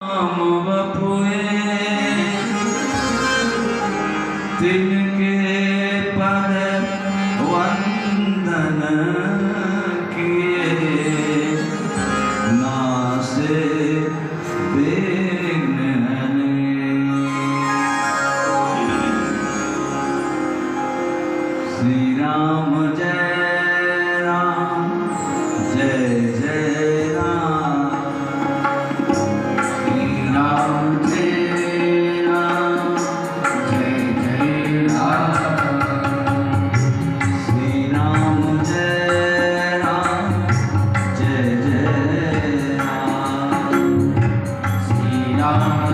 राम बपुए तिनके पद वंदन किए नासे विघ्न श्री राम जय राम जय जय राम श्री राम जय राम जय जय राम श्री राम जय राम जय जय राम श्री राम